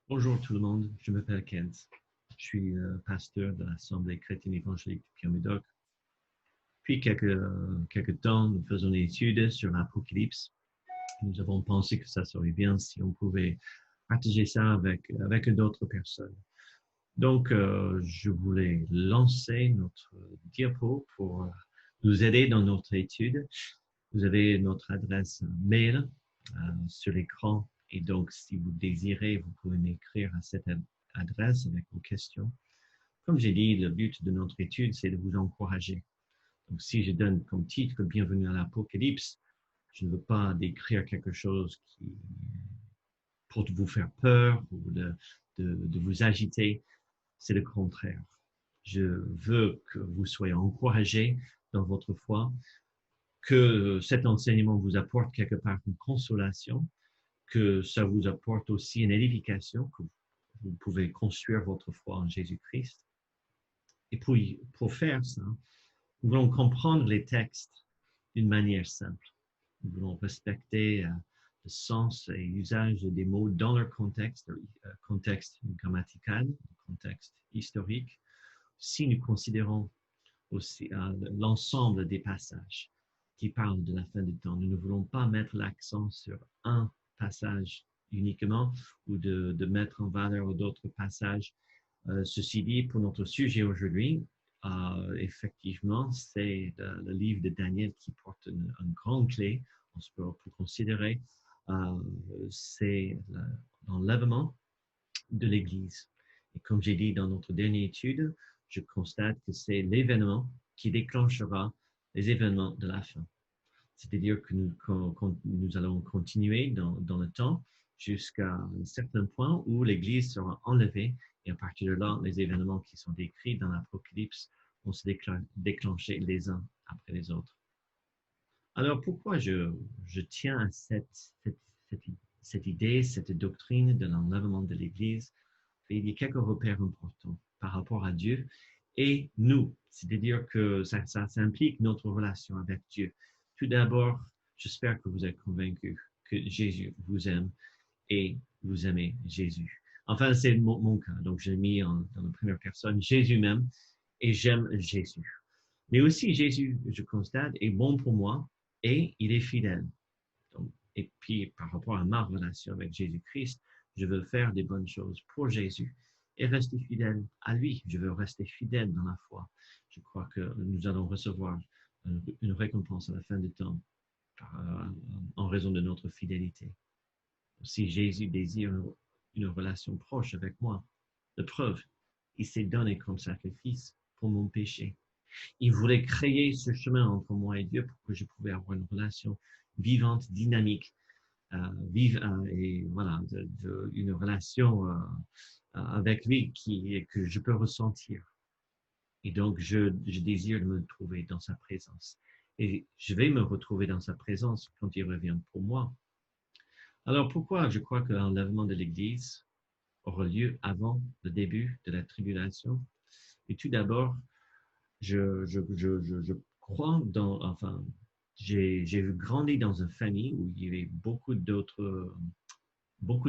Bonjour tout le monde, je m'appelle Kent. Je suis pasteur de l'Assemblée chrétienne évangélique de Pierre-Médoc. Depuis quelques temps, nous faisons une étude sur l'Apocalypse. Nous avons pensé que ça serait bien si on pouvait partager ça avec d'autres personnes. Donc, je voulais lancer notre diapo pour nous aider dans notre étude. Vous avez notre adresse mail sur l'écran. Et donc, si vous désirez, vous pouvez m'écrire à cette adresse avec vos questions. Comme j'ai dit, le but de notre étude, c'est de vous encourager. Donc, si je donne comme titre Bienvenue à l'Apocalypse, je ne veux pas décrire quelque chose qui pour vous faire peur ou de vous agiter. C'est le contraire. Je veux que vous soyez encouragés dans votre foi, que cet enseignement vous apporte quelque part une consolation, que ça vous apporte aussi une édification, que vous pouvez construire votre foi en Jésus-Christ. Et pour faire ça, nous voulons comprendre les textes d'une manière simple. Nous voulons respecter le sens et l'usage des mots dans leur contexte grammatical, contexte historique. Si nous considérons aussi l'ensemble des passages qui parlent de la fin du temps, nous ne voulons pas mettre l'accent sur un passage uniquement ou de mettre en valeur d'autres passages. Ceci dit, pour notre sujet aujourd'hui, effectivement, c'est le livre de Daniel qui porte une grande clé, on peut considérer, c'est l'enlèvement de l'Église. Et comme j'ai dit dans notre dernière étude, je constate que c'est l'événement qui déclenchera les événements de la fin. C'est-à-dire que nous allons continuer dans le temps jusqu'à un certain point où l'Église sera enlevée et à partir de là, les événements qui sont décrits dans l'Apocalypse vont se déclencher les uns après les autres. Alors pourquoi je tiens à cette idée, cette doctrine de l'enlèvement de l'Église? Il y a quelques repères importants par rapport à Dieu et nous, c'est-à-dire que ça implique notre relation avec Dieu. Tout d'abord, j'espère que vous êtes convaincus que Jésus vous aime et vous aimez Jésus. Enfin, c'est mon cas, donc j'ai mis dans la première personne, Jésus m'aime et j'aime Jésus. Mais aussi, Jésus, je constate, est bon pour moi et il est fidèle. Donc, et puis, par rapport à ma relation avec Jésus-Christ, je veux faire des bonnes choses pour Jésus et rester fidèle à lui. Je veux rester fidèle dans la foi. Je crois que nous allons recevoir une récompense à la fin du temps en raison de notre fidélité. Si Jésus désire une relation proche avec moi, de preuve, il s'est donné comme sacrifice pour mon péché. Il voulait créer ce chemin entre moi et Dieu pour que je pouvais avoir une relation vivante, dynamique, et voilà, une relation avec lui que je peux ressentir. Et donc, je désire me trouver dans sa présence. Et je vais me retrouver dans sa présence quand il revient pour moi. Alors, pourquoi je crois que l'enlèvement de l'Église aura lieu avant le début de la tribulation? Et tout d'abord, je crois enfin, j'ai grandi dans une famille où il y avait beaucoup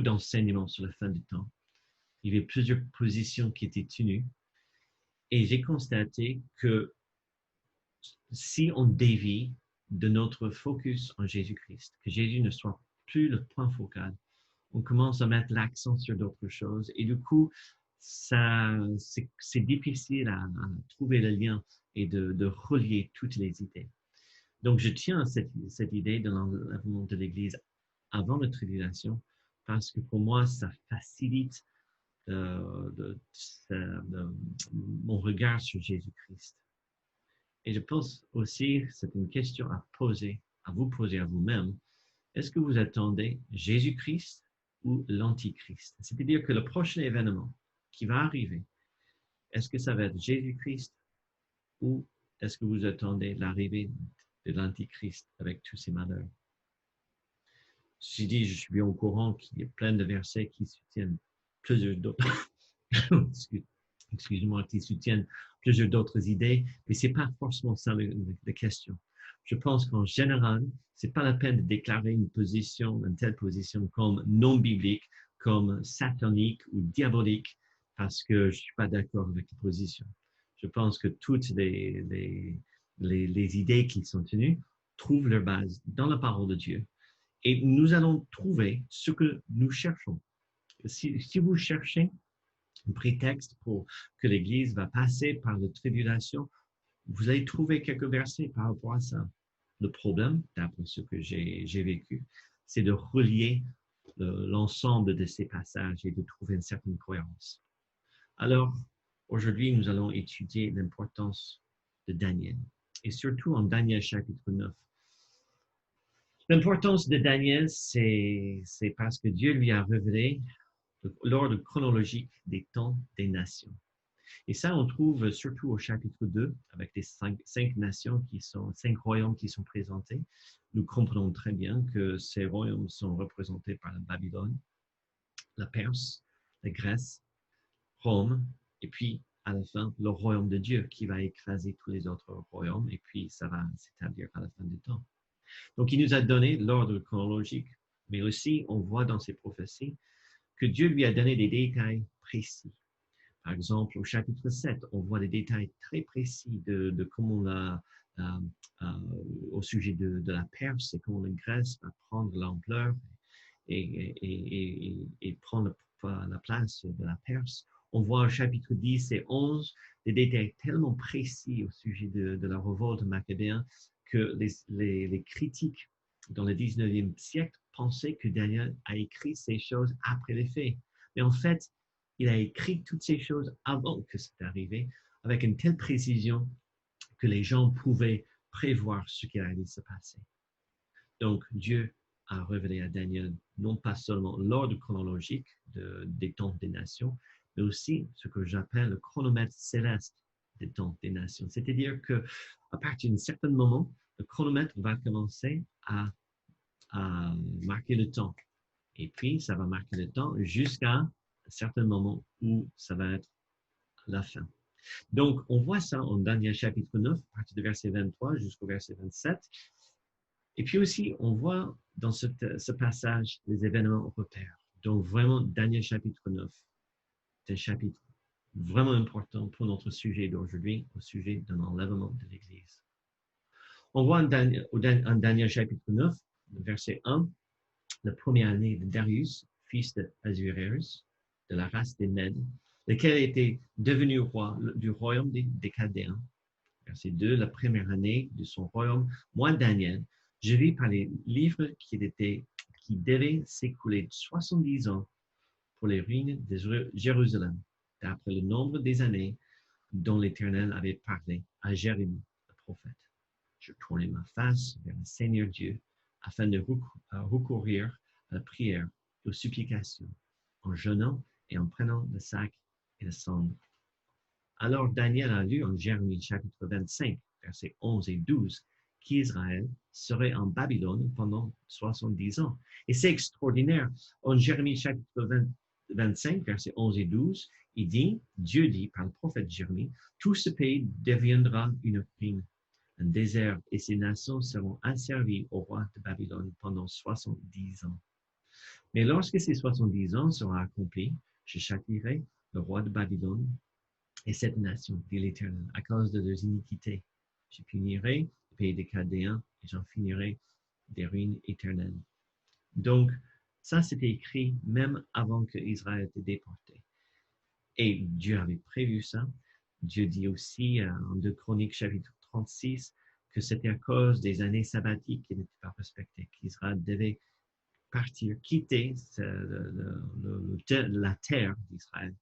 d'enseignements sur la fin du temps. Il y avait plusieurs positions qui étaient tenues. Et j'ai constaté que si on dévie de notre focus en Jésus-Christ, que Jésus ne soit plus le point focal, on commence à mettre l'accent sur d'autres choses. Et du coup, c'est difficile à trouver le lien et de relier toutes les idées. Donc, je tiens à cette idée de l'enlèvement de l'Église avant la tribulation parce que pour moi, ça facilite mon regard sur Jésus-Christ. Et je pense aussi, c'est une question à vous poser à vous-même. Est-ce que vous attendez Jésus-Christ ou l'Antichrist? C'est-à-dire que le prochain événement qui va arriver, est-ce que ça va être Jésus-Christ ou est-ce que vous attendez l'arrivée de l'Antichrist avec tous ses malheurs? Je dis, je suis bien au courant qu'il y a plein de versets qui soutiennent plusieurs d'autres, excusez-moi, qui soutiennent plusieurs d'autres idées, mais c'est pas forcément ça la question. Je pense qu'en général, c'est pas la peine de déclarer une telle position comme non biblique comme satanique ou diabolique parce que je ne suis pas d'accord avec la position. Je pense que toutes les idées qui sont tenues trouvent leur base dans la parole de Dieu. Et nous allons trouver ce que nous cherchons. Si vous cherchez un prétexte pour que l'Église va passer par la tribulation, vous allez trouver quelques versets par rapport à ça. Le problème, d'après ce que j'ai vécu, c'est de relier l'ensemble de ces passages et de trouver une certaine cohérence. Alors, aujourd'hui, nous allons étudier l'importance de Daniel, et surtout en Daniel chapitre 9. L'importance de Daniel, c'est parce que Dieu lui a révélé l'ordre chronologique des temps des nations. Et ça, on trouve surtout au chapitre 2, avec les cinq nations cinq royaumes qui sont présentés. Nous comprenons très bien que ces royaumes sont représentés par la Babylone, la Perse, la Grèce, Rome, et puis à la fin, le royaume de Dieu qui va écraser tous les autres royaumes, et puis ça va s'établir à la fin du temps. Donc, il nous a donné l'ordre chronologique, mais aussi, on voit dans ses prophéties que Dieu lui a donné des détails précis. Par exemple, au chapitre 7, on voit des détails très précis de comment au sujet de la Perse et comment la Grèce va prendre l'ampleur et prendre la place de la Perse. On voit au chapitre 10 et 11 des détails tellement précis au sujet de la révolte machabéenne que les critiques dans le 19e siècle pensaient que Daniel a écrit ces choses après les faits. Mais en fait, il a écrit toutes ces choses avant que c'est arrivé, avec une telle précision que les gens pouvaient prévoir ce qui allait se passer. Donc, Dieu a révélé à Daniel non pas seulement l'ordre chronologique des temps des nations, mais aussi ce que j'appelle le chronomètre céleste des temps des nations. C'est-à-dire qu'à partir d'un certain moment, le chronomètre va commencer à marquer le temps. Et puis, ça va marquer le temps jusqu'à un certain moment où ça va être la fin. Donc, on voit ça en Daniel chapitre 9, à partir du verset 23 jusqu'au verset 27. Et puis aussi, on voit dans ce passage les événements repères. Donc, vraiment, Daniel chapitre 9, c'est un chapitre vraiment important pour notre sujet d'aujourd'hui, au sujet de l'enlèvement de l'Église. On voit en Daniel chapitre 9, verset 1, la première année de Darius, fils d'Ahasuérus, de la race des Mèdes, lequel était devenu roi du royaume des Chaldéens. Verset 2, la première année de son royaume, moi, Daniel, je vis par les livres qui devaient s'écouler 70 ans pour les ruines de Jérusalem, d'après le nombre des années dont l'Éternel avait parlé à Jérémie, le prophète. Je tournai ma face vers le Seigneur Dieu afin de recourir à la prière et aux supplications, en jeûnant et en prenant le sac et le cendre. Alors Daniel a lu en Jérémie chapitre 25, versets 11 et 12, qu'Israël serait en Babylone pendant 70 ans. Et c'est extraordinaire. En Jérémie chapitre 25, versets 11 et 12, il dit, Dieu dit par le prophète Jérémie, tout ce pays deviendra une ruine, un désert, et ces nations seront asservies au roi de Babylone pendant 70 ans. Mais lorsque ces 70 ans seront accomplis, je châtierai le roi de Babylone et cette nation, dit l'Éternel, à cause de leurs iniquités. Je punirai le pays des Chaldéens et j'en finirai des ruines éternelles. Donc, ça, c'était écrit même avant que Israël était déporté. Et Dieu avait prévu ça. Dieu dit aussi en 2 Chroniques chapitre 36 que c'était à cause des années sabbatiques qui n'étaient pas respectées, qu'Israël devait partir, quitter la terre d'Israël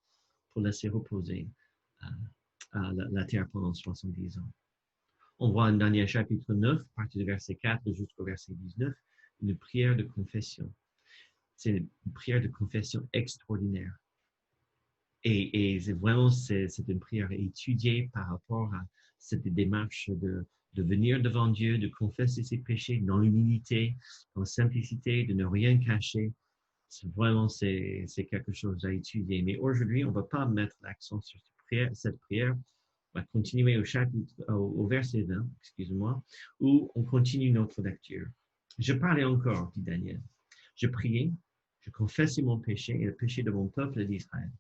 pour laisser reposer la terre pendant 70 ans. On voit en Daniel chapitre 9, à partir du verset 4 jusqu'au verset 19, une prière de confession. C'est une prière de confession extraordinaire. Et vraiment, c'est une prière étudiée par rapport à cette démarche de venir devant Dieu, de confesser ses péchés dans l'humilité, dans la simplicité, de ne rien cacher. C'est quelque chose à étudier. Mais aujourd'hui, on ne va pas mettre l'accent sur cette prière. On va continuer au verset 20, excuse-moi, où on continue notre lecture. Je parlais encore, dit Daniel. Je priais Je confessais mon péché et le péché de mon peuple d'Israël.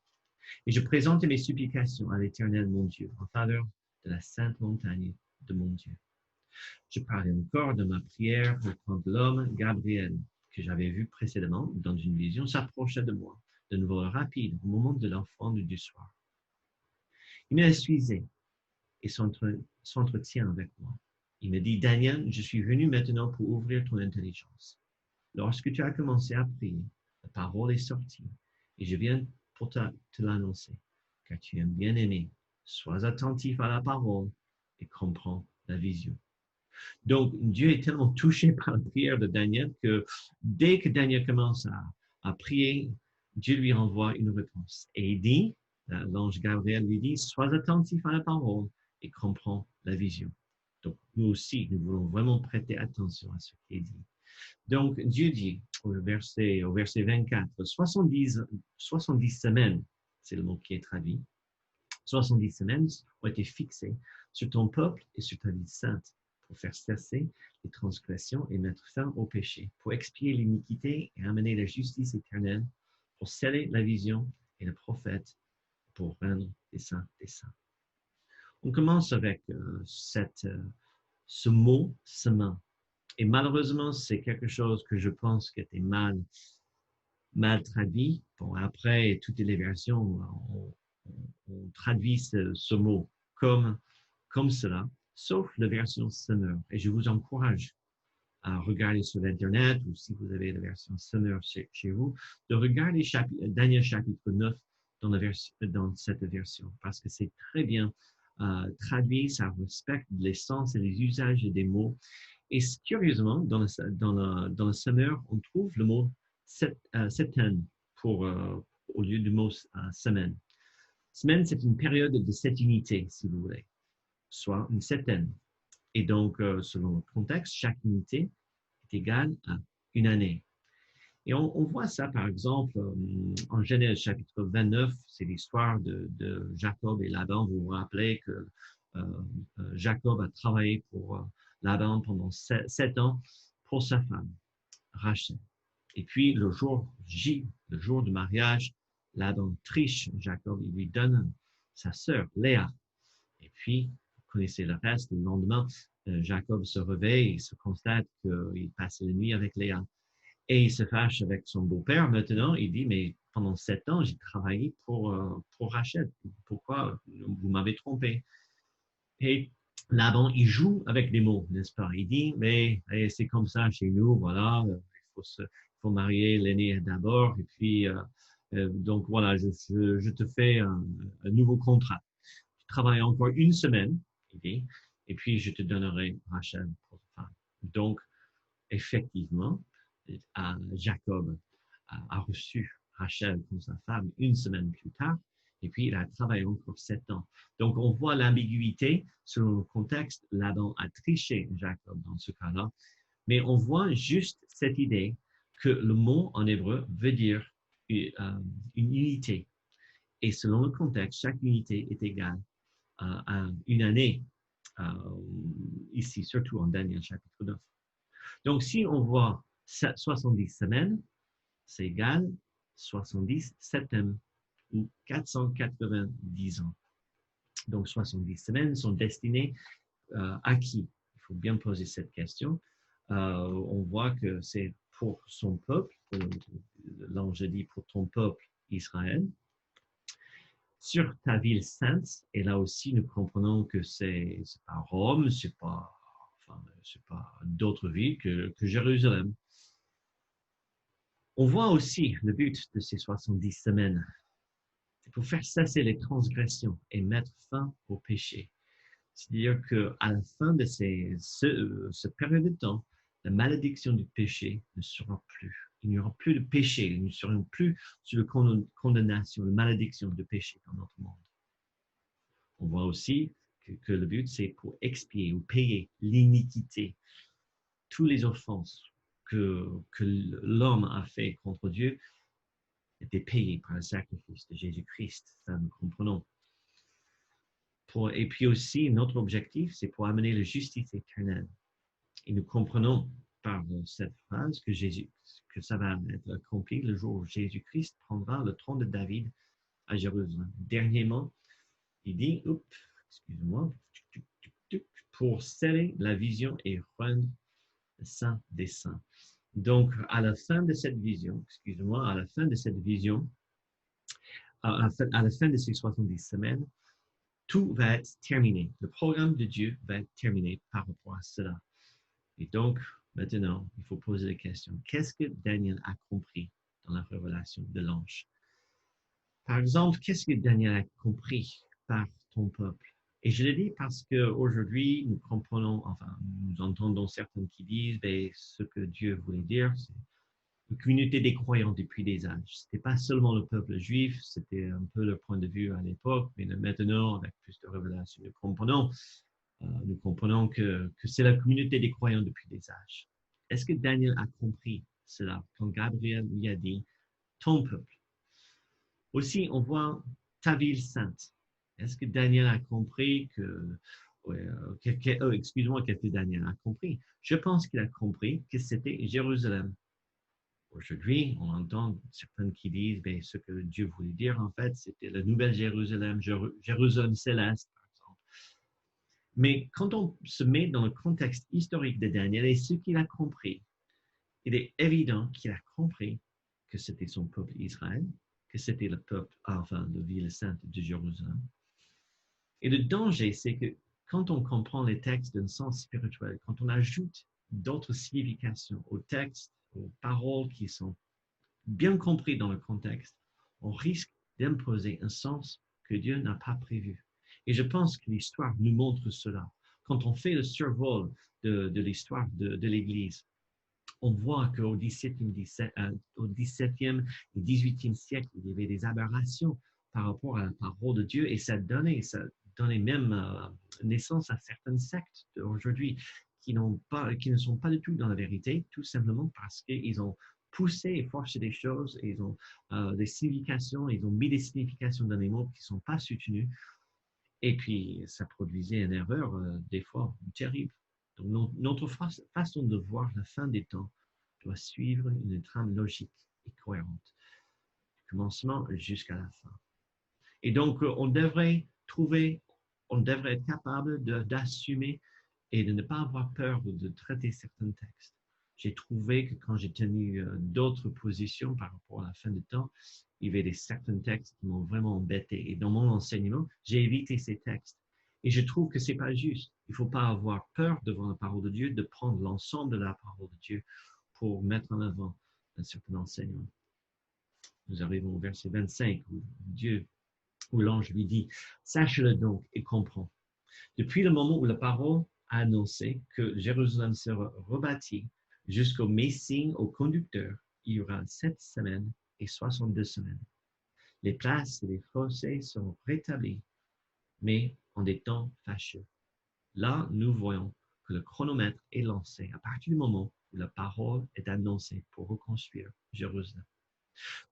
Et je présentais mes supplications à l'Éternel mon Dieu en faveur de la sainte montagne de mon Dieu. Je parlais encore de ma prière quand l'homme Gabriel, que j'avais vu précédemment dans une vision, s'approcha de moi, de nouveau rapide, au moment de l'enfant du soir. Il m'instruisait et s'entretient avec moi. Il me dit, Daniel, je suis venu maintenant pour ouvrir ton intelligence. Lorsque tu as commencé à prier, la parole est sortie et je viens pour te l'annoncer, car tu es un bien-aimé. Sois attentif à la parole et comprends la vision. Donc, Dieu est tellement touché par la prière de Daniel que dès que Daniel commence à prier, Dieu lui envoie une réponse. Et il dit, l'ange Gabriel lui dit, sois attentif à la parole et comprends la vision. Donc, nous aussi, nous voulons vraiment prêter attention à ce qui est dit. Donc, Dieu dit au verset 24, 70 semaines, c'est le mot qui est traduit, 70 semaines ont été fixées sur ton peuple et sur ta vie sainte pour faire cesser les transgressions et mettre fin au péché, pour expier l'iniquité et amener la justice éternelle, pour sceller la vision et le prophète, pour rendre les saints des saints. On commence avec ce mot « semain ». Et malheureusement, c'est quelque chose que je pense qui était mal traduit. Bon, après, toutes les versions, on traduit ce mot comme cela, sauf la version Summer. Et je vous encourage à regarder sur l'Internet, ou si vous avez la version Summer chez vous, de regarder Daniel chapitre 9 dans cette version, parce que c'est très bien traduit, ça respecte l'essence et les usages des mots. Et curieusement, dans le Summer, on trouve le mot septaine au lieu du mot semaine. Semaine, c'est une période de 7 unités, si vous voulez, soit une septaine. Et donc, selon le contexte, chaque unité est égale à une année. Et on voit ça, par exemple, en Genèse chapitre 29, c'est l'histoire de Jacob et Laban. Vous vous rappelez que Jacob a travaillé pour Laban pendant 7 ans pour sa femme, Rachel. Et puis, le jour J, le jour du mariage, Laban triche Jacob, il lui donne sa sœur, Léa. Et puis, vous connaissez le reste, le lendemain, Jacob se réveille et se constate qu'il passe la nuit avec Léa. Et il se fâche avec son beau-père. Maintenant, il dit, mais pendant 7 ans, j'ai travaillé pour Rachel. Pourquoi vous m'avez trompé? Et Laban, il joue avec les mots, n'est-ce pas? Il dit, mais c'est comme ça chez nous, voilà, il faut marier l'aîné d'abord, et puis, donc voilà, je te fais un nouveau contrat. Tu travailles encore 1 semaine, il dit, et puis je te donnerai Rachel pour femme. Donc, effectivement, Jacob a reçu Rachel comme sa femme 1 semaine plus tard, et puis il a travaillé encore 7 ans. Donc on voit l'ambiguïté selon le contexte. Laban a triché Jacob dans ce cas-là, mais on voit juste cette idée que le mot en hébreu veut dire une unité. Et selon le contexte, chaque unité est égale à une année, ici, surtout en Daniel chapitre 9. Donc si on voit 70 semaines, c'est égal 70 septembre ou 490 ans. Donc 70 semaines sont destinées à qui? Il faut bien poser cette question. On voit que c'est pour son peuple, l'ange dit pour ton peuple Israël, sur ta ville sainte, et là aussi nous comprenons que c'est pas Rome, c'est pas d'autres villes que Jérusalem. On voit aussi le but de ces 70 semaines, c'est pour faire cesser les transgressions et mettre fin au péché. C'est-à-dire qu'à la fin de ce période de temps, la malédiction du péché ne sera plus. Il n'y aura plus de péché, nous ne serons plus sous la condamnation, la malédiction du péché dans notre monde. On voit aussi que le but, c'est pour expier ou payer l'iniquité, toutes les offenses que l'homme a fait contre Dieu étaient payées par le sacrifice de Jésus-Christ. Ça, nous comprenons. Et puis aussi, notre objectif, c'est pour amener la justice éternelle. Et nous comprenons par cette phrase que ça va être accompli le jour où Jésus-Christ prendra le trône de David à Jérusalem. Dernièrement, il dit, excuse-moi, pour sceller la vision et rendre le Saint des Saints. Donc, à la fin de cette vision, à la fin de cette vision, à la fin de ces 70 semaines, tout va être terminé. Le programme de Dieu va être terminé par rapport à cela. Et donc, maintenant, il faut poser la question, qu'est-ce que Daniel a compris dans la révélation de l'ange? Par exemple, qu'est-ce que Daniel a compris par ton peuple? Et je le dis parce qu'aujourd'hui, nous comprenons, enfin, nous entendons certains qui disent, ce que Dieu voulait dire, c'est une communauté des croyants depuis des âges. Ce n'était pas seulement le peuple juif, c'était un peu le point de vue à l'époque, mais maintenant, avec plus de révélations, nous comprenons que c'est la communauté des croyants depuis des âges. Est-ce que Daniel a compris cela quand Gabriel lui a dit, ton peuple? Aussi, on voit ta ville sainte. Est-ce que Daniel a compris excuse-moi, qu'est-ce que Daniel a compris? Je pense qu'il a compris que c'était Jérusalem. Aujourd'hui, on entend certains qui disent, ce que Dieu voulait dire, en fait, c'était la nouvelle Jérusalem, Jérusalem céleste, par exemple. Mais quand on se met dans le contexte historique de Daniel et ce qu'il a compris, il est évident qu'il a compris que c'était son peuple Israël, que c'était le peuple, enfin, la ville sainte de Jérusalem. Et le danger, c'est que quand on comprend les textes d'un sens spirituel, quand on ajoute d'autres significations aux textes, aux paroles qui sont bien compris dans le contexte, on risque d'imposer un sens que Dieu n'a pas prévu. Et je pense que l'histoire nous montre cela. Quand on fait le survol de l'histoire de l'Église, on voit qu'au XVIIe et XVIIIe siècle, il y avait des aberrations par rapport à la parole de Dieu et ça donnait même naissance à certaines sectes d'aujourd'hui qui ne sont pas du tout dans la vérité, tout simplement parce qu'ils ont poussé et forcé des choses, et ils ont des significations, ils ont mis des significations dans les mots qui ne sont pas soutenues. Et puis, ça produisait une erreur, des fois, terrible. Donc, notre façon de voir la fin des temps doit suivre une trame logique et cohérente, du commencement jusqu'à la fin. Et donc, on devrait être capable d'assumer et de ne pas avoir peur de traiter certains textes. J'ai trouvé que quand j'ai tenu d'autres positions par rapport à la fin du temps, il y avait certains textes qui m'ont vraiment embêté. Et dans mon enseignement, j'ai évité ces textes. Et je trouve que c'est pas juste. Il ne faut pas avoir peur devant la parole de Dieu, de prendre l'ensemble de la parole de Dieu pour mettre en avant un certain enseignement. Nous arrivons au verset 25 où l'ange lui dit, sache-le donc et comprends. Depuis le moment où la parole a annoncé que Jérusalem sera rebâtie jusqu'au Messie, au conducteur, il y aura 7 semaines et 62 semaines. Les places et les fossés seront rétablis, mais en des temps fâcheux. Là, nous voyons que le chronomètre est lancé à partir du moment où la parole est annoncée pour reconstruire Jérusalem.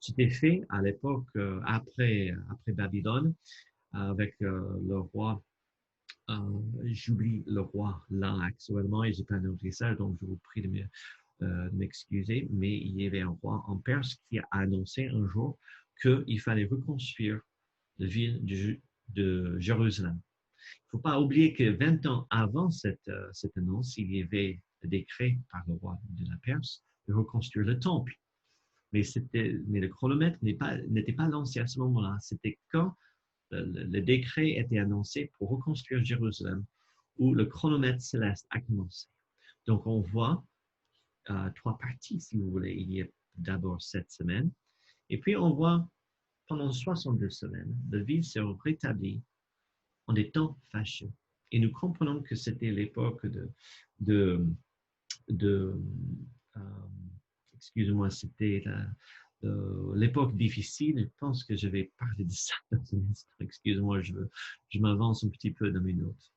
C'était fait à l'époque après Babylone, avec le roi, j'oublie le roi là actuellement et j'ai pas noté ça, donc je vous prie de m'excuser, mais il y avait un roi en Perse qui a annoncé un jour qu'il fallait reconstruire la ville de Jérusalem. Il ne faut pas oublier que 20 ans avant cette annonce, il y avait le décret par le roi de la Perse de reconstruire le temple. Mais le chronomètre n'était pas lancé à ce moment-là. C'était quand le décret était annoncé pour reconstruire Jérusalem, où le chronomètre céleste a commencé. Donc, on voit 3 parties, si vous voulez. Il y a d'abord 7 semaines, et puis on voit pendant 62 semaines, la ville sera rétablie en des temps fâcheux. Et nous comprenons que c'était l'époque excusez-moi, c'était l'époque difficile. Je pense que je vais parler de ça dans un instant. Excusez-moi, je m'avance un petit peu dans mes notes.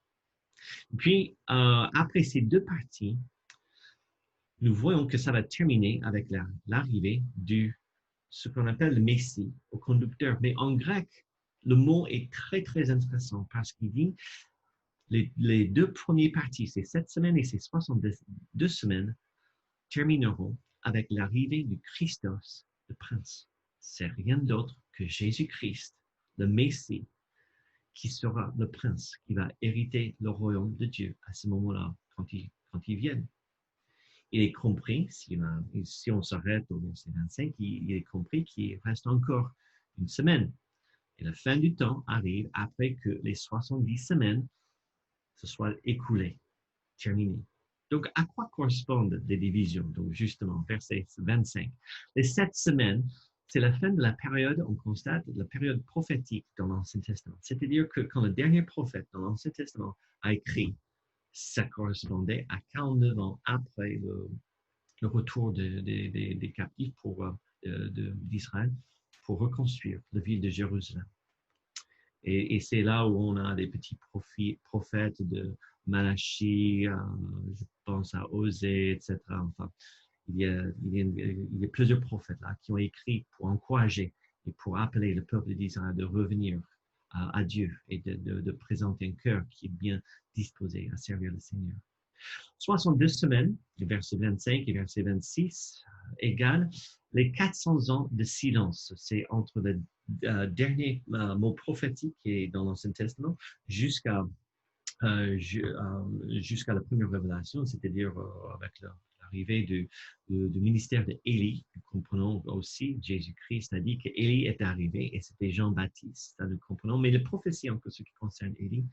Puis, après ces 2 parties, nous voyons que ça va terminer avec l'arrivée de ce qu'on appelle le Messie, au conducteur. Mais en grec, le mot est très, très intéressant parce qu'il dit les 2 premières parties, ces 7 semaines et ces 62 semaines, termineront avec l'arrivée du Christos, le prince. C'est rien d'autre que Jésus-Christ, le Messie, qui sera le prince, qui va hériter le royaume de Dieu à ce moment-là, quand il vient. Il est compris, si on s'arrête au verset 25, il est compris qu'il reste encore une semaine. Et la fin du temps arrive après que les 70 semaines se soient écoulées, terminées. Donc, à quoi correspondent les divisions? Donc, justement, verset 25. Les 7 semaines, c'est la fin de la période, on constate, la période prophétique dans l'Ancien Testament. C'est-à-dire que quand le dernier prophète dans l'Ancien Testament a écrit, ça correspondait à 49 ans après le retour des captifs d'Israël pour reconstruire la ville de Jérusalem. Et c'est là où on a des petits prophètes de Malachie, je pense à Osée, etc. Enfin, il y a plusieurs prophètes là qui ont écrit pour encourager et pour appeler le peuple d'Israël de revenir à Dieu et de présenter un cœur qui est bien disposé à servir le Seigneur. 62 semaines, verset 25 et verset 26, égale les 400 ans de silence. C'est entre le dernier mot prophétique qui est dans l'Ancien Testament jusqu'à la première révélation, c'est-à-dire avec l'arrivée du ministère d'Élie. Nous comprenons aussi, Jésus-Christ a dit qu'Élie est arrivé et c'était Jean-Baptiste. Ça, nous comprenons. Mais les prophéties, en ce qui concerne Élie,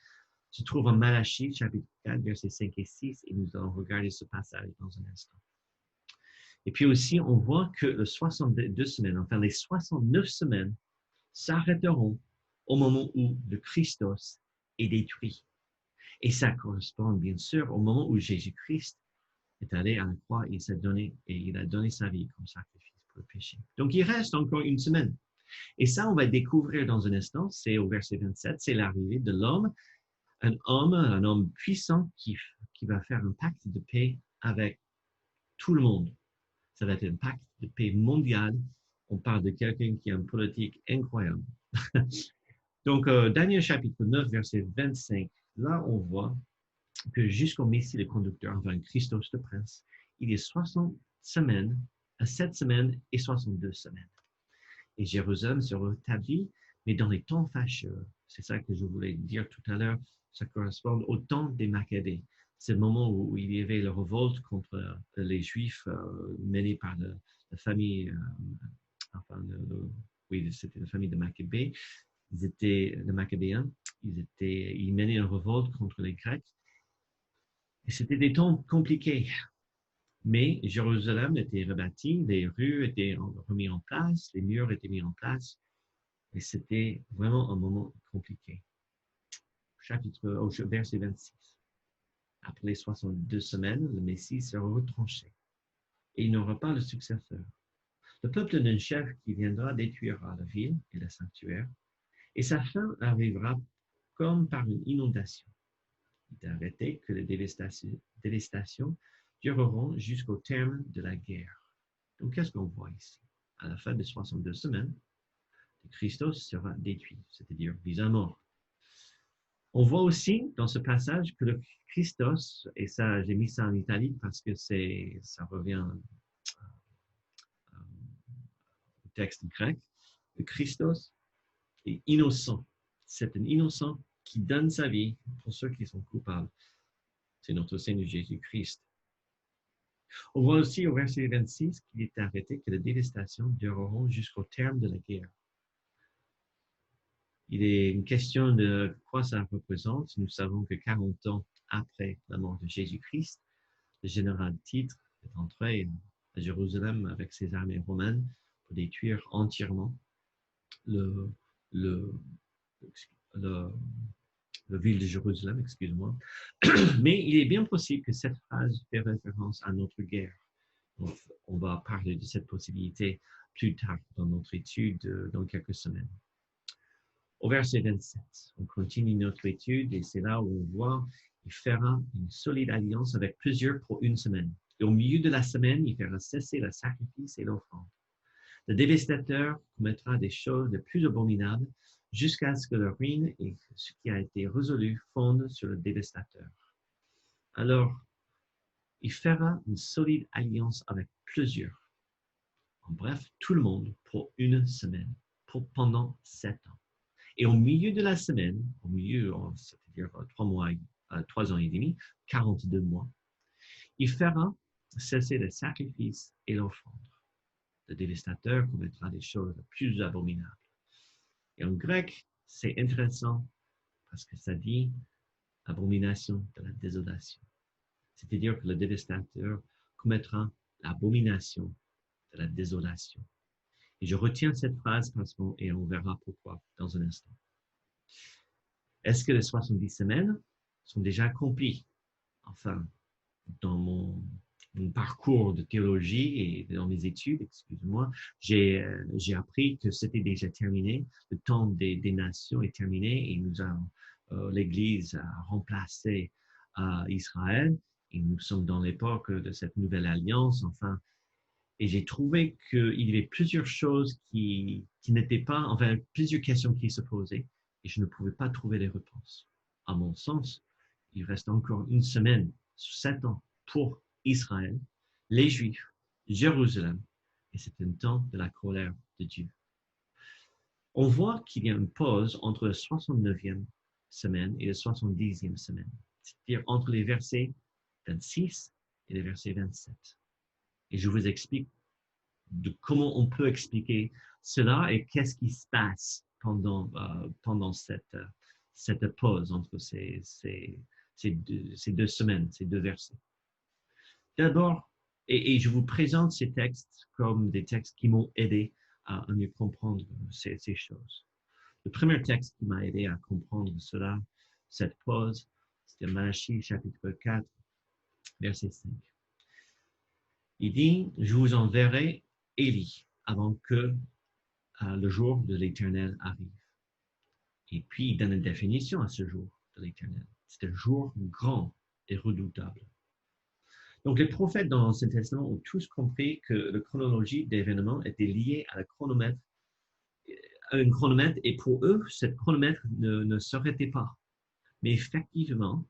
se trouve en Malachie, chapitre 4, versets 5 et 6, et nous allons regarder ce passage dans un instant. Et puis aussi, on voit que les 62 semaines, enfin les 69 semaines, s'arrêteront au moment où le Christos est détruit. Et ça correspond bien sûr au moment où Jésus-Christ est allé à la croix, il s'est donné et il a donné sa vie comme sacrifice pour le péché. Donc il reste encore une semaine. Et ça, on va découvrir dans un instant, c'est au verset 27, c'est l'arrivée de l'homme, un homme puissant qui va faire un pacte de paix avec tout le monde. Ça va être un pacte de paix mondial. On parle de quelqu'un qui a une politique incroyable. Donc, Daniel chapitre 9, verset 25, là, on voit que jusqu'au Messie le conducteur, enfin Christos le prince, il y a 60 semaines, 7 semaines et 62 semaines. Et Jérusalem se rétablit, mais dans les temps fâcheux. C'est ça que je voulais dire tout à l'heure. Ça correspond au temps des Maccabées. C'est le moment où il y avait la révolte contre les Juifs menée par la famille, oui, c'était la famille de Maccabées. Les Maccabéens, ils menaient une révolte contre les Grecs. Et c'était des temps compliqués. Mais Jérusalem était rebâtie, les rues étaient remises en place, les murs étaient mis en place. Et c'était vraiment un moment compliqué. Verset 26. Après les 62 semaines, le Messie sera retranché et il n'aura pas de successeur. Le peuple d'un chef qui viendra détruira la ville et le sanctuaire, et sa fin arrivera comme par une inondation. Il est arrêté que les dévastations dureront jusqu'au terme de la guerre. Donc, qu'est-ce qu'on voit ici? À la fin des 62 semaines, le Christos sera détruit, c'est-à-dire mis à mort. On voit aussi dans ce passage que le Christos, et ça, j'ai mis ça en italique parce que ça revient au texte grec, le Christos est innocent. C'est un innocent qui donne sa vie pour ceux qui sont coupables. C'est notre Seigneur Jésus-Christ. On voit aussi au verset 26 qu'il est arrêté que les dévastations dureront jusqu'au terme de la guerre. Il est une question de quoi ça représente. Nous savons que 40 ans après la mort de Jésus-Christ, le général Titre est entré à Jérusalem avec ses armées romaines pour détruire entièrement le ville de Jérusalem, excuse-moi. Mais il est bien possible que cette phrase fait référence à notre guerre. On va parler de cette possibilité plus tard dans notre étude dans quelques semaines. Au verset 27, on continue notre étude et c'est là où on voit qu'il fera une solide alliance avec plusieurs pour une semaine. Et au milieu de la semaine, il fera cesser le sacrifice et l'offrande. Le dévastateur commettra des choses les plus abominables jusqu'à ce que le ruine et ce qui a été résolu fondent sur le dévastateur. Alors, Il fera une solide alliance avec plusieurs. En bref, tout le monde pour une semaine, pendant 7 ans. Et au milieu de la semaine, au milieu, c'est-à-dire 3 ans et demi, 42 mois, il fera cesser les sacrifices et l'offrande. Le dévastateur commettra des choses plus abominables. Et en grec, c'est intéressant parce que ça dit abomination de la désolation. C'est-à-dire que le dévastateur commettra l'abomination de la désolation. Et je retiens cette phrase et on verra pourquoi dans un instant. Est-ce que les 70 semaines sont déjà accomplies? Enfin, dans mon parcours de théologie et dans mes études, excusez-moi, j'ai appris que c'était déjà terminé. Le temps des nations est terminé et l'Église a remplacé Israël. Et nous sommes dans l'époque de cette nouvelle alliance, enfin. Et j'ai trouvé qu'il y avait plusieurs choses qui n'étaient pas, enfin, plusieurs questions qui se posaient et je ne pouvais pas trouver les réponses. À mon sens, il reste encore une semaine sur 7 ans pour Israël, les Juifs, Jérusalem, et c'est un temps de la colère de Dieu. On voit qu'il y a une pause entre la 69e semaine et la 70e semaine, c'est-à-dire entre les versets 26 et les versets 27. Et je vous explique de comment on peut expliquer cela et qu'est-ce qui se passe pendant cette pause entre ces 2 semaines, ces 2 versets. D'abord, et je vous présente ces textes comme des textes qui m'ont aidé à mieux comprendre ces choses. Le premier texte qui m'a aidé à comprendre cela, cette pause, c'était Malachie chapitre 4, verset 5. Il dit, je vous enverrai Élie avant que le jour de l'Éternel arrive. Et puis, il donne une définition à ce jour de l'Éternel. C'est un jour grand et redoutable. Donc, les prophètes dans l'Ancien Testament ont tous compris que la chronologie d'événements était liée à un chronomètre, et pour eux, cette chronomètre ne s'arrêtait pas. Mais effectivement,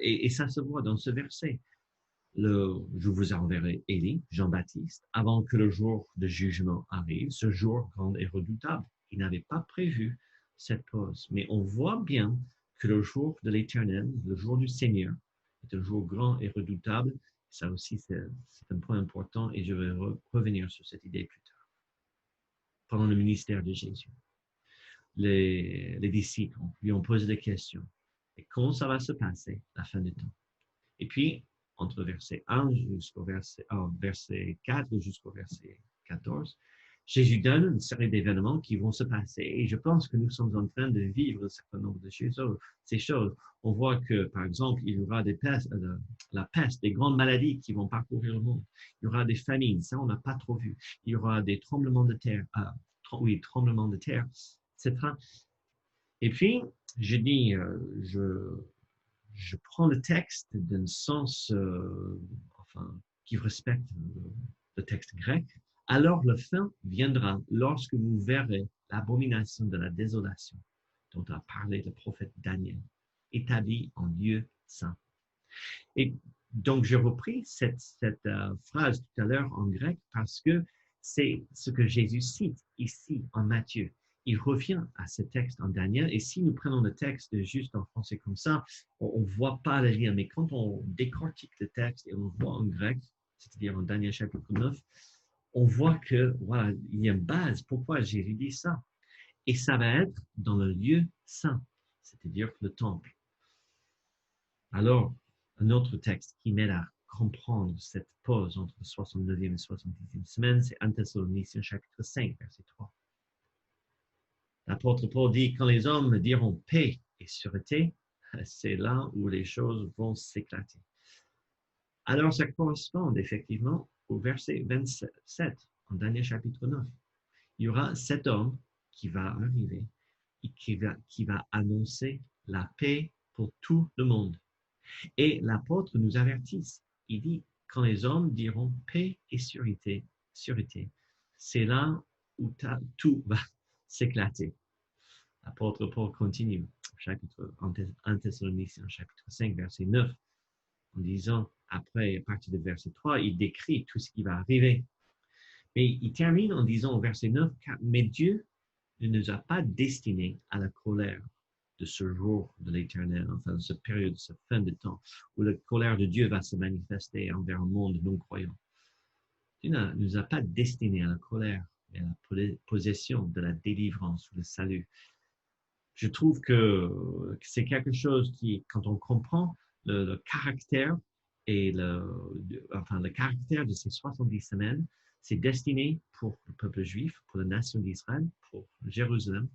et ça se voit dans ce verset, je vous enverrai Élie, Jean-Baptiste, avant que le jour de jugement arrive, ce jour grand et redoutable. Il n'avait pas prévu cette pause, mais on voit bien que le jour de l'Éternel, le jour du Seigneur, est un jour grand et redoutable. Ça aussi, c'est un point important et je vais revenir sur cette idée plus tard. Pendant le ministère de Jésus, les disciples lui ont posé des questions. Et comment ça va se passer, la fin du temps? Et puis, entre verset 1 jusqu'au verset 4 jusqu'au verset 14, Jésus donne une série d'événements qui vont se passer. Et je pense que nous sommes en train de vivre un certain nombre de ces choses. On voit que, par exemple, il y aura la peste, des grandes maladies qui vont parcourir le monde. Il y aura des famines, ça on n'a pas trop vu. Il y aura des tremblements de terre, tremblements de terre, etc. Et puis, je dis, je prends le texte d'un sens qui respecte le texte grec. Alors le fin viendra lorsque vous verrez l'abomination de la désolation dont a parlé le prophète Daniel, établi en lieu saint. Et donc, j'ai repris cette phrase tout à l'heure en grec parce que c'est ce que Jésus cite ici en Matthieu. Il revient à ce texte en Daniel, et si nous prenons le texte juste en français comme ça, on ne voit pas le lien, mais quand on décortique le texte et on le voit en grec, c'est-à-dire en Daniel chapitre 9, on voit que, voilà, il y a une base. Pourquoi Jésus dit ça? Et ça va être dans le lieu saint, c'est-à-dire le temple. Alors, un autre texte qui m'aide à comprendre cette pause entre 69e et 70e semaine, c'est 1 Thessaloniciens chapitre 5, verset 3. L'apôtre Paul dit, quand les hommes diront paix et sûreté, c'est là où les choses vont s'éclater. Alors, ça correspond effectivement au verset 27 en Daniel chapitre 9. Il y aura cet homme qui va arriver et qui va annoncer la paix pour tout le monde. Et l'apôtre nous avertit. Il dit, quand les hommes diront paix et sûreté, c'est là où tout va s'éclater. L'apôtre Paul continue, chapitre 1 Thessaloniciens, chapitre 5, verset 9. en disant, après, à partir du verset 3, il décrit tout ce qui va arriver. Mais il termine en disant au verset 9, mais Dieu ne nous a pas destinés à la colère de ce jour de l'Éternel, enfin de cette période, cette fin de temps, où la colère de Dieu va se manifester envers un monde non-croyant. Dieu ne nous a pas destinés à la colère, mais à la possession de la délivrance ou le salut. Je trouve que c'est quelque chose qui, quand on comprend le caractère et le caractère de ces 70 semaines, c'est destiné pour le peuple juif, pour la nation d'Israël, pour Jérusalem.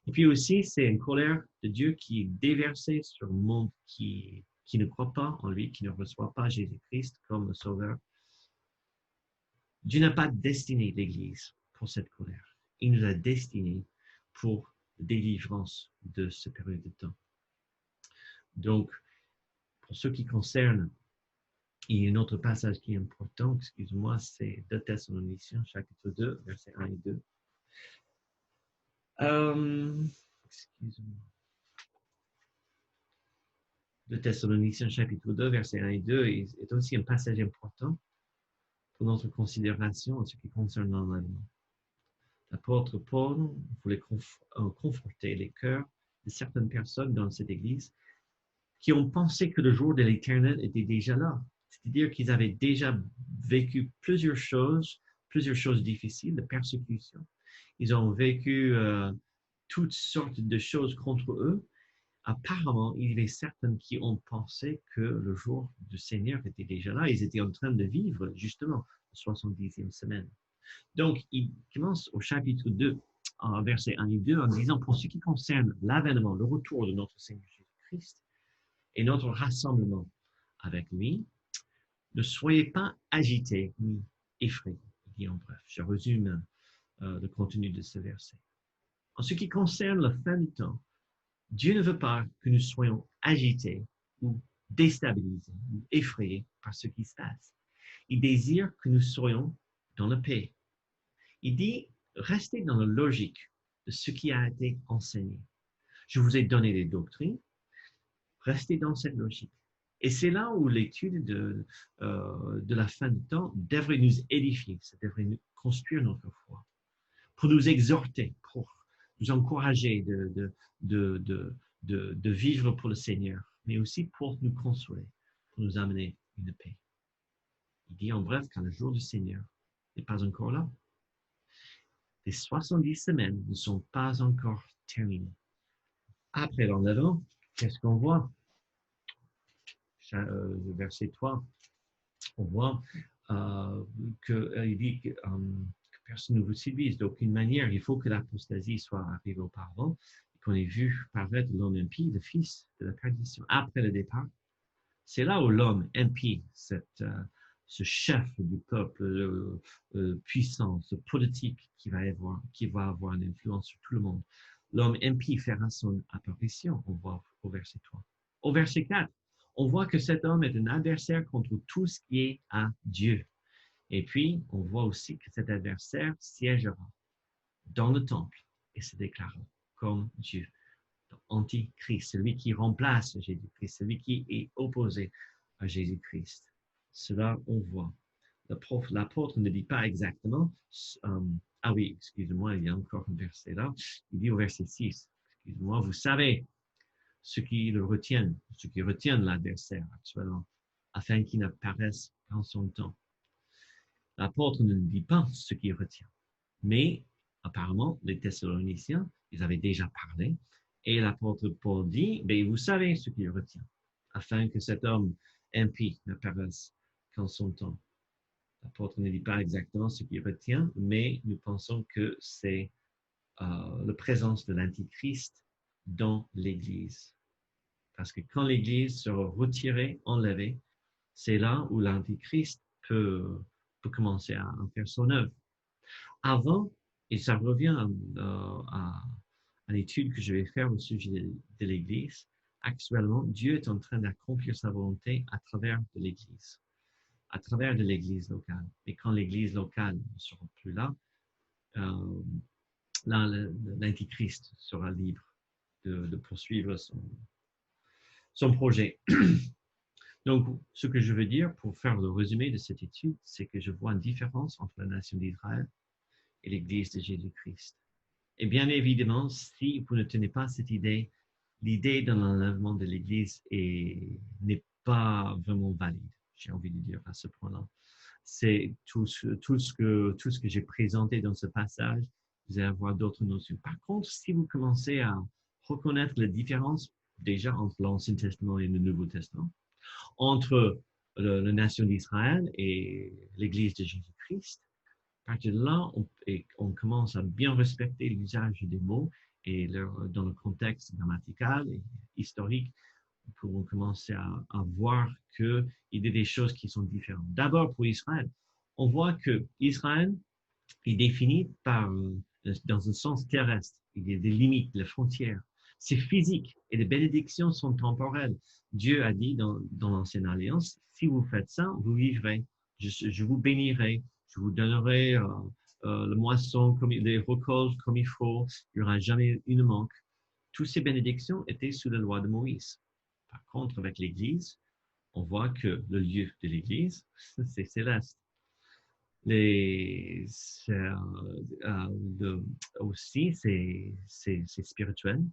Et puis aussi, c'est une colère de Dieu qui est déversée sur le monde qui ne croit pas en lui, qui ne reçoit pas Jésus-Christ comme le Sauveur. Dieu n'a pas destiné l'Église pour cette colère. Il nous a destinés pour la délivrance de cette période de temps. Donc, pour ce qui concerne, il y a un autre passage qui est important, excuse-moi, c'est 2 Thessaloniciens, chapitre 2, versets 1 et 2. Excuse-moi. 2 Thessaloniciens, chapitre 2, versets 1 et 2 est aussi un passage important pour notre considération en ce qui concerne l'enlèvement. L'apôtre Paul voulait conforter les cœurs de certaines personnes dans cette église qui ont pensé que le jour de l'Éternel était déjà là. C'est-à-dire qu'ils avaient déjà vécu plusieurs choses difficiles, de persécution. Ils ont vécu toutes sortes de choses contre eux. Apparemment, il y avait certains qui ont pensé que le jour du Seigneur était déjà là. Ils étaient en train de vivre justement la 70e semaine. Donc, il commence au chapitre 2, versets 1 et 2, en disant, pour ce qui concerne l'avènement, le retour de notre Seigneur Jésus-Christ et notre rassemblement avec lui, ne soyez pas agités ni effrayés. Il dit en bref, je résume le contenu de ce verset. En ce qui concerne la fin du temps, Dieu ne veut pas que nous soyons agités ou déstabilisés ou effrayés par ce qui se passe. Il désire que nous soyons dans la paix. Il dit, restez dans la logique de ce qui a été enseigné. Je vous ai donné des doctrines, restez dans cette logique. Et c'est là où l'étude de la fin du temps devrait nous édifier, ça devrait nous construire notre foi, pour nous exhorter, pour nous encourager de vivre pour le Seigneur, mais aussi pour nous consoler, pour nous amener une paix. Il dit en bref qu'un jour du Seigneur n'est pas encore là. Les 70 semaines ne sont pas encore terminées. Après l'enlèvement, qu'est-ce qu'on voit? Verset 3, on voit qu'il dit que personne ne vous séduise d'aucune manière. Il faut que l'apostasie soit arrivée auparavant, qu'on ait vu paraître l'homme impie, le fils de la perdition. Après le départ, c'est là où l'homme impie, ce chef du peuple puissant, ce politique qui va avoir une influence sur tout le monde. L'homme impie fera son apparition, on voit au verset 3. Au verset 4, on voit que cet homme est un adversaire contre tout ce qui est à Dieu. Et puis, on voit aussi que cet adversaire siégera dans le temple et se déclarera comme Dieu. Antichrist, celui qui remplace Jésus-Christ, celui qui est opposé à Jésus-Christ. Cela, on voit. L'apôtre ne dit pas exactement, ah oui, excusez-moi, il y a encore un verset là, il dit au verset 6, excusez-moi, vous savez ce qui retiennent l'adversaire actuellement, afin qu'il n'apparaisse qu'en son temps. L'apôtre ne dit pas ce qu'il retient, mais apparemment, les Thessaloniciens, ils avaient déjà parlé, et l'apôtre Paul dit, ben, vous savez ce qu'il retient, afin que cet homme impie n'apparaisse qu'en son temps. L'apôtre ne dit pas exactement ce qu'il retient, mais nous pensons que c'est la présence de l'Antichrist dans l'Église. Parce que quand l'Église sera retirée, enlevée, c'est là où l'Antichrist peut commencer à faire son œuvre. Avant, et ça revient à l'étude que je vais faire au sujet de l'Église, actuellement, Dieu est en train d'accomplir sa volonté à travers de l'Église, à travers de l'Église locale. Et quand l'Église locale ne sera plus là, l'Antichrist sera libre de poursuivre son projet. Donc, ce que je veux dire pour faire le résumé de cette étude, c'est que je vois une différence entre la nation d'Israël et l'Église de Jésus-Christ. Et bien évidemment, si vous ne tenez pas cette idée, l'idée de l'enlèvement de l'Église n'est pas vraiment valide, j'ai envie de dire à ce point-là. C'est tout ce que j'ai présenté dans ce passage, vous allez avoir d'autres notions. Par contre, si vous commencez à reconnaître la différence déjà entre l'Ancien Testament et le Nouveau Testament, entre la nation d'Israël et l'Église de Jésus-Christ, à partir de là, on commence à bien respecter l'usage des mots et dans le contexte grammatical et historique, nous pouvons commencer à voir qu'il y a des choses qui sont différentes. D'abord, pour Israël, on voit que Israël est défini dans un sens terrestre. Il y a des limites, des frontières. C'est physique et les bénédictions sont temporelles. Dieu a dit dans l'Ancienne Alliance, si vous faites ça, vous vivrez. Je vous bénirai, je vous donnerai le moisson, les récoltes comme il faut, il n'y aura jamais une manque. Toutes ces bénédictions étaient sous la loi de Moïse. Par contre, avec l'Église, on voit que le lieu de l'Église, c'est céleste. Les, aussi, c'est spirituel.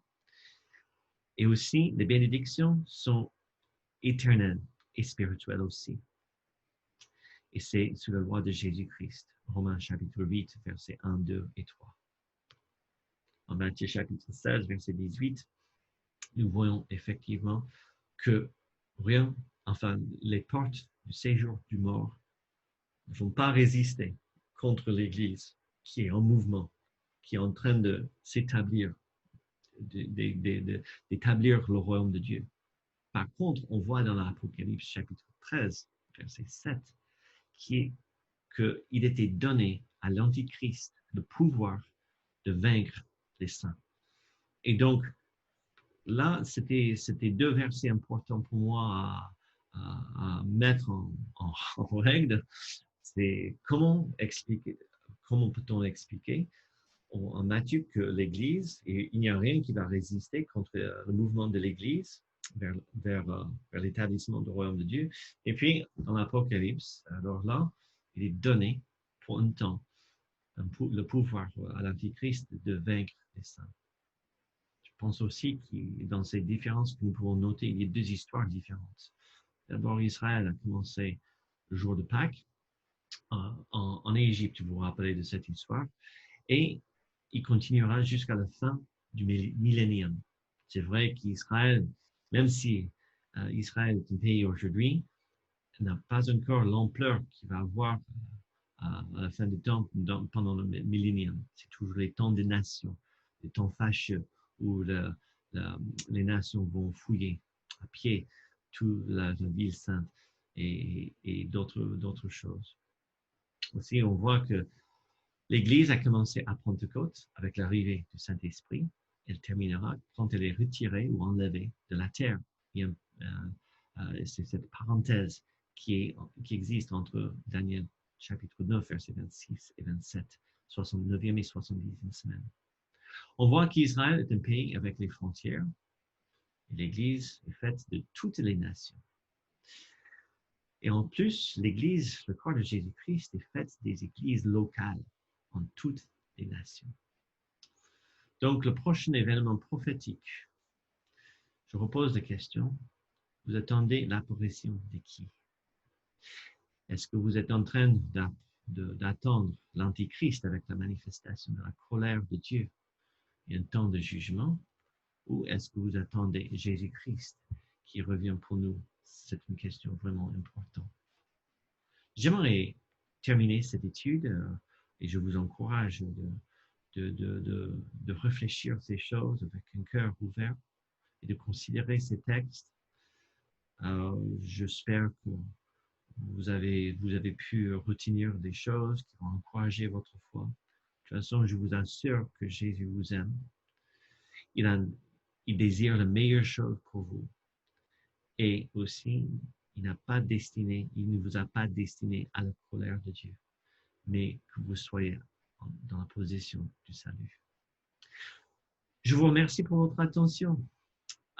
Et aussi, les bénédictions sont éternelles et spirituelles aussi. Et c'est sous la loi de Jésus-Christ. Romains chapitre 8, versets 1, 2 et 3. En Matthieu chapitre 16, verset 18, nous voyons effectivement que rien, enfin, les portes du séjour du mort ne vont pas résister contre l'Église qui est en mouvement, qui est en train de s'établir, d'établir le royaume de Dieu. Par contre, on voit dans l'Apocalypse chapitre 13, verset 7, qu'il était donné à l'Antichrist le pouvoir de vaincre les saints. Et donc, là, c'était deux versets importants pour moi à mettre en règle. C'est comment peut-on expliquer en Matthieu que l'Église, et il n'y a rien qui va résister contre le mouvement de l'Église vers l'établissement du royaume de Dieu. Et puis, dans l'Apocalypse, alors là, il est donné pour un temps le pouvoir à l'Antichrist de vaincre les saints. Je pense aussi que dans ces différences que nous pouvons noter, il y a deux histoires différentes. D'abord, Israël a commencé le jour de Pâques en Égypte, vous vous rappelez de cette histoire, et il continuera jusqu'à la fin du millénium. C'est vrai qu'Israël, même si Israël est un pays aujourd'hui, n'a pas encore l'ampleur qu'il va avoir à la fin du temps pendant le millénium. C'est toujours les temps des nations, les temps fâcheux où les nations vont fouiller à pied toute la ville sainte et d'autres choses. Aussi, on voit que l'Église a commencé à Pentecôte avec l'arrivée du Saint-Esprit. Elle terminera quand elle est retirée ou enlevée de la terre. C'est cette parenthèse qui existe entre Daniel chapitre 9, versets 26 et 27, 69e et 70e semaine. On voit qu'Israël est un pays avec les frontières et l'Église est faite de toutes les nations. Et en plus, l'Église, le corps de Jésus-Christ, est faite des églises locales en toutes les nations. Donc, le prochain événement prophétique, je repose la question, vous attendez l'apparition de qui? Est-ce que vous êtes en train d'attendre l'Antichrist avec la manifestation de la colère de Dieu et un temps de jugement? Ou est-ce que vous attendez Jésus-Christ qui revient pour nous? C'est une question vraiment importante. J'aimerais terminer cette étude et je vous encourage de réfléchir ces choses avec un cœur ouvert et de considérer ces textes. J'espère que vous avez pu retenir des choses qui vont encourager votre foi. De toute façon, je vous assure que Jésus vous aime. Il désire la meilleure chose pour vous. Et aussi, il ne vous a pas destiné à la colère de Dieu, mais que vous soyez dans la position du salut. Je vous remercie pour votre attention.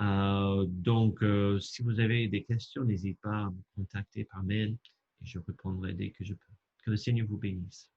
Donc, si vous avez des questions, n'hésitez pas à me contacter par mail et je répondrai dès que je peux. Que le Seigneur vous bénisse.